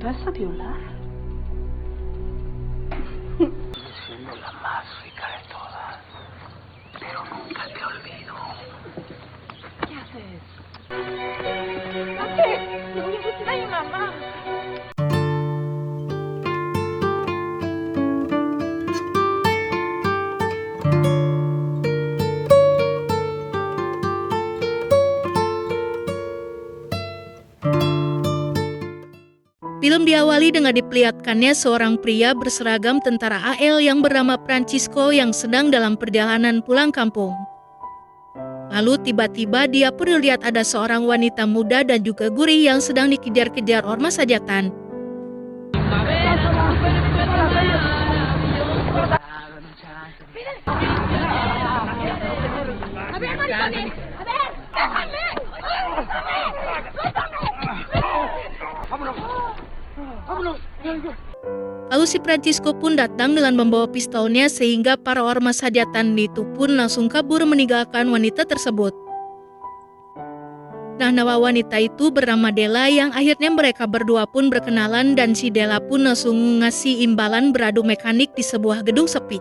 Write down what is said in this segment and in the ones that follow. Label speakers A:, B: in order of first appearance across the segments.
A: ¿Vas a violar?
B: Siendo la más rica de todas, pero nunca te olvido.
A: ¿Qué haces? ¿Qué? Le voy a decir a mi mamá.
C: Film diawali dengan diperlihatkannya seorang pria berseragam tentara AL yang bernama Francisco yang sedang dalam perjalanan pulang kampung. Lalu tiba-tiba dia pun melihat ada seorang wanita muda dan juga gurih yang sedang dikejar-kejar ormas sajatan. Lalu si Francisco pun datang dengan membawa pistolnya sehingga para ormas sajatan itu pun langsung kabur meninggalkan wanita tersebut. Nah, nama wanita itu bernama Della yang akhirnya mereka berdua pun berkenalan dan si Della pun langsung ngasih imbalan beradu mekanik di sebuah gedung sepi.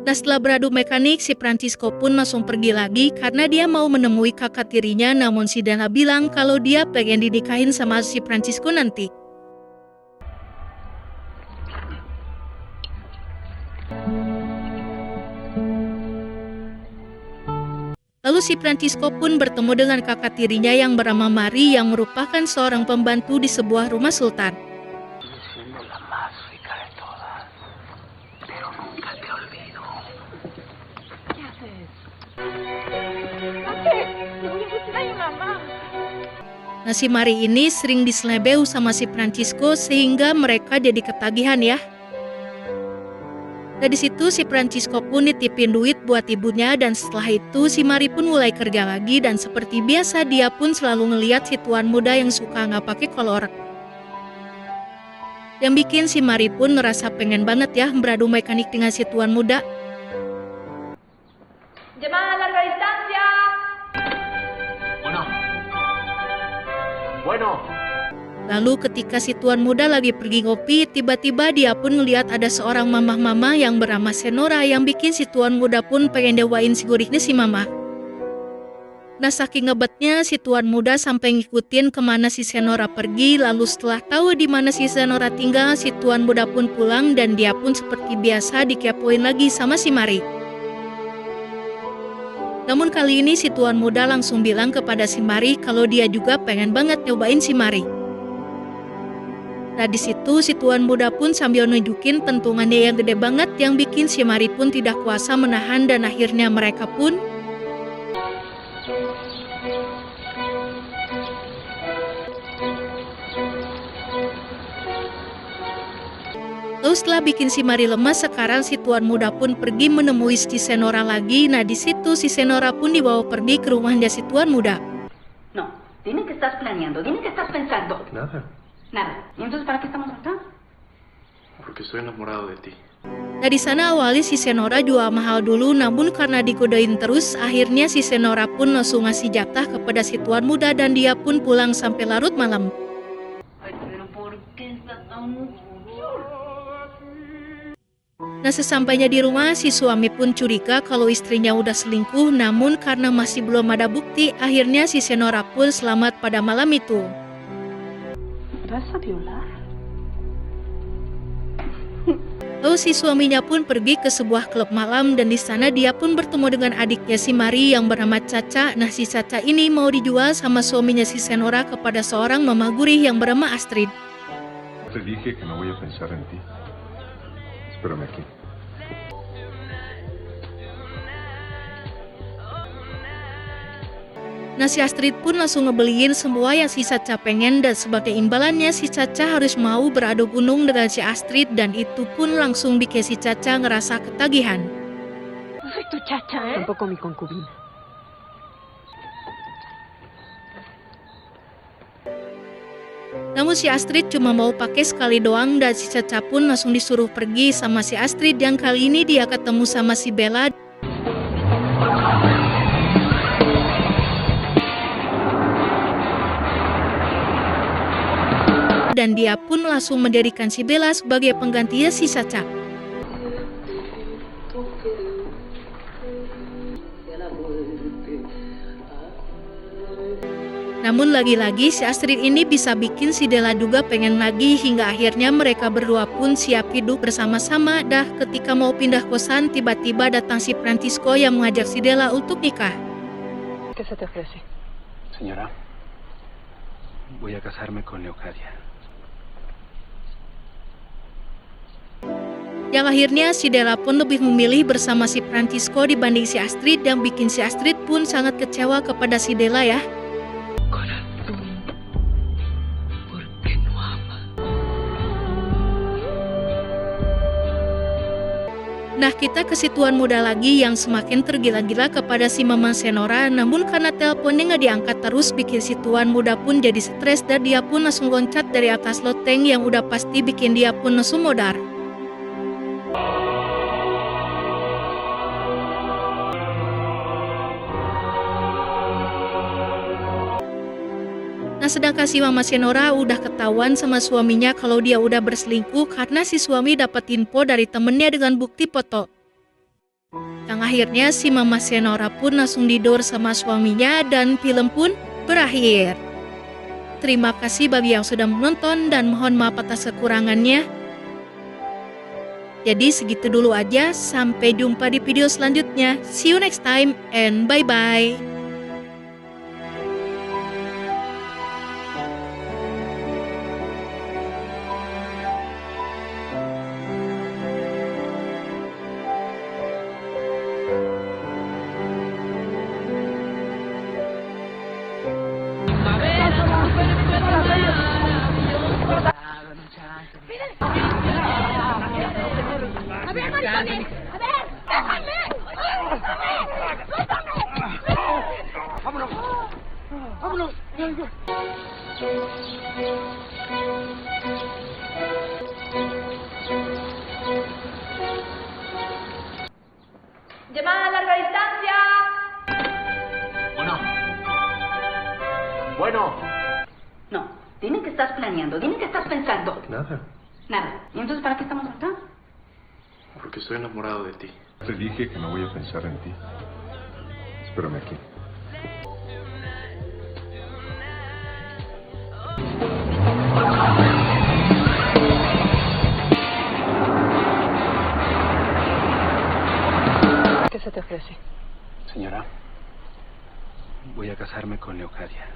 C: Nah, setelah beradu mekanik, si Francisco pun langsung pergi lagi karena dia mau menemui kakak tirinya, namun si Della bilang kalau dia pengen dinikahin sama si Francisco nanti. Lalu si Francisco pun bertemu dengan kakak tirinya yang bernama Mari yang merupakan seorang pembantu di sebuah rumah sultan.
B: Siendo la más rica de todas, pero nunca te olvido.
A: ¿Qué haces? ¿Qué? Le voy a decir a mi mamá.
C: Nah, si Mari ini sering diselebeu sama si Francisco sehingga mereka jadi ketagihan ya. Nah, di situ si Francisco pun nitipin duit buat ibunya dan setelah itu si Mari pun mulai kerja lagi dan seperti biasa dia pun selalu ngeliat si tuan muda yang suka nggak pakai kolor. Yang bikin si Mari pun ngerasa pengen banget ya beradu mekanik dengan si tuan muda.
A: Llamada a larga distancia.
B: Bueno.
C: Lalu ketika si tuan muda lagi pergi ngopi, tiba-tiba dia pun ngeliat ada seorang mamah-mamah yang bernama Senora yang bikin si tuan muda pun pengen dewain si gurihnya si mamah. Nah, saking ngebetnya si tuan muda sampai ngikutin kemana si Senora pergi, lalu setelah tahu di mana si Senora tinggal, si tuan muda pun pulang dan dia pun seperti biasa dikepoin lagi sama si Mari. Namun kali ini si tuan muda langsung bilang kepada si Mari kalau dia juga pengen banget nyobain si Mari. Nah, di situ si tuan muda pun sambil nunjukin pentungannya yang gede banget yang bikin si Mari pun tidak kuasa menahan dan akhirnya mereka pun lalu setelah bikin si Mari lemas, sekarang si tuan muda pun pergi menemui si Senora lagi. Nah, di situ si Senora pun dibawa pergi ke rumahnya si tuan muda.
D: No, dime qué estás planeando, dime qué estás pensando.
B: Nada,
D: Nada. ¿Y entonces para qué estamos acá?
B: porque estoy enamorado de ti.
C: Nah, di sana awalnya si Senora jual mahal dulu, namun karena digodain terus, akhirnya si Senora pun langsung ngasih jatah kepada si tuan muda dan dia pun pulang sampai larut malam.
D: Ay, pero ¿por qué está tan
C: Nah, sesampainya di rumah, si suami pun curiga kalau istrinya udah selingkuh, namun karena masih belum ada bukti, akhirnya si Senora pun selamat pada malam itu.
A: ¿Vas a violar?
C: Lalu si suaminya pun pergi ke sebuah klub malam dan di sana dia pun bertemu dengan adiknya si Mari yang bernama Caca. Nah, si Caca ini mau dijual sama suaminya si Senora kepada seorang mama gurih yang bernama Astrid.
E: Te dije que no voy a pensar en ti. Espérame aquí.
C: Nah, si Astrid pun langsung ngebeliin semua yang si Caca pengen dan sebagai imbalannya si Caca harus mau beradu gunung dengan si Astrid dan itu pun langsung bikin si Caca ngerasa ketagihan.
A: No soy tu chacha, ¿eh?
D: Tampoco mi concubina.
C: Namun si Astrid cuma mau pakai sekali doang dan si Caca pun langsung disuruh pergi sama si Astrid yang kali ini dia ketemu sama si Bella. dan dia pun langsung mendirikan si Bella sebagai penggantinya si Sacha. Namun lagi-lagi si Astrid ini bisa bikin si Della juga pengen lagi hingga akhirnya mereka berdua pun siap hidup bersama-sama. Dah ketika mau pindah kosan tiba-tiba datang si Francisco yang mengajak si Della untuk nikah.
B: ¿Qué se te ofrece? Señora, voy a casarme con Leocadia.
C: Yang akhirnya si Della pun lebih memilih bersama si Francisco dibanding si Astrid yang bikin si Astrid pun sangat kecewa kepada si Della ya. Nah kita ke si tuan muda lagi yang semakin tergila-gila kepada si Mama Senora, namun karena teleponnya nggak diangkat terus bikin si tuan muda pun jadi stres dan dia pun langsung loncat dari atas loteng yang udah pasti bikin dia pun nesu modar. Nah sedangkan si Mama Senora udah ketahuan sama suaminya kalau dia udah berselingkuh karena si suami dapat info dari temennya dengan bukti foto. Yang akhirnya si Mama Senora pun langsung didor sama suaminya dan film pun berakhir. Terima kasih bagi yang sudah menonton dan mohon maaf atas kekurangannya. Jadi segitu dulu aja, sampai jumpa di video selanjutnya. See you next time and bye-bye.
A: Llamada a larga distancia.
B: Bueno.
D: No, dime qué estás planeando, dime qué estás pensando.
E: Nada.
D: Nada. ¿Y entonces para qué estamos acá?
E: Porque estoy enamorado de ti. Te dije que no voy a pensar en ti. Espérame aquí.
B: ¿Qué se te ofrece? Señora, voy a casarme con Leocadia.